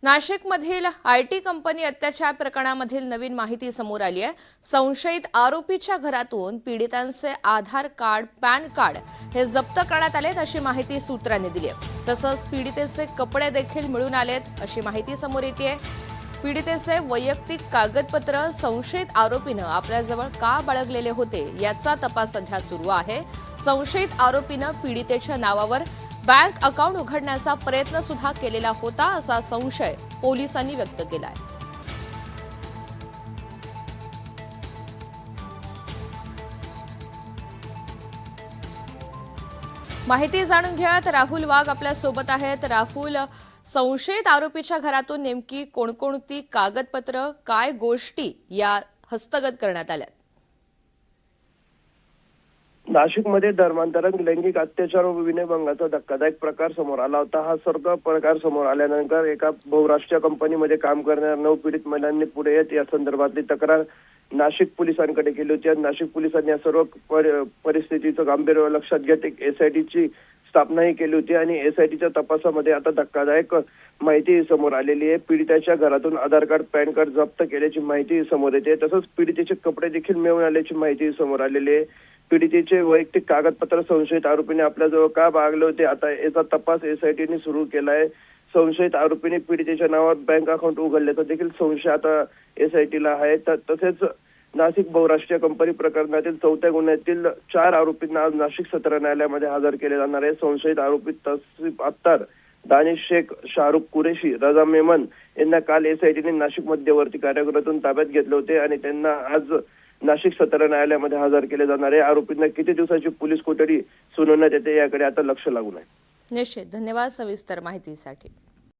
नाशिकमधील IT company अत्याचार प्रकरणामधील नवीन माहिती समोर आली आहे। संशयित आरोपीच्या घरातून पीडितांचे आधार कार्ड, पॅन कार्ड हे जप्त करण्यात आलेत अशी माहिती सूत्रांनी दिली आहे। तसंच पीडितेचे कपडे देखील मिळून आलेत अशी माहिती समोर येते। पीडितेचे वैयक्तिक कागदपत्र संशयित आरोपीनं आपल्याजवळ का बाळगलेले होते याचा तपास सध्या सुरू आहे। संशयित आरोपीनं पीडितेच्या नावावर बँक अकाउंट उघडण्याचा प्रयत्न सुद्धा केलेला होता असा संशय पोलिसांनी व्यक्त केलाय। माहिती जाणून घ्या तर राहुल वाघ आपल्या सोबत आहेत। राहुल, संशयित आरोपीच्या घरातून नेमकी कोणकोणती कागदपत्र, काय गोष्टी या हस्तगत करण्यात आल्या? नाशिकमध्ये धर्मांतरण, लैंगिक अत्याचार व विनयभंगाचा धक्कादायक प्रकार समोर आला होता। हा सर्व प्रकार समोर आल्यानंतर एका बहुराष्ट्रीय कंपनीमध्ये काम करणाऱ्या 9 पीडित महिलांनी पुढे येत या संदर्भातली तक्रार नाशिक पोलिसांकडे केली होती। नाशिक पोलिसांनी या सर्व परिस्थितीचं गांभीर्य लक्षात घेत एक एसआयटीची स्थापनाही केली होती आणि एसआयटीच्या तपासामध्ये आता धक्कादायक माहिती समोर आलेली आहे। पीडिताच्या घरातून आधार कार्ड, पॅन कार्ड जप्त केल्याची माहिती समोर येते। तसंच पीडितेचे कपडे देखील मिळून आल्याची माहिती समोर आलेली आहे। पीडितेचे वैयक्तिक कागदपत्र संशयित आरोपीने आपल्याजवळ का बाळगले होते, आता याचा तपास एसआयटीने सुरू केला आहे। संशयित आरोपीने पीडितेच्या नावावर बँक अकाउंट उघडल्याचा देखील संशय आता एसआयटीला आहे। तसेच नाशिक बहुराष्ट्रीय कंपनी प्रकरणातील 4थ्या गुन्ह्यातील 4 आरोपींना आज नाशिक सत्र न्यायालयामध्ये हजर केले जाणार आहे। संशयित आरोपी तौसिफ अत्तार, दानिश शेख, शाहरुख कुरेशी, रजा मेमन यांना काल एसआयटीने नाशिक मध्यवर्ती कारागृहातून ताब्यात घेतले होते आणि त्यांना आज नाशिक सत्र न्यायालयामध्ये हजर केले जाणार आहे। आरोपींना किती दिवसाची पोलीस कोठडी सुनावण्यात येते याकडे आता लक्ष लागून आहे। निश्चित, धन्यवाद सविस्तर माहितीसाठी।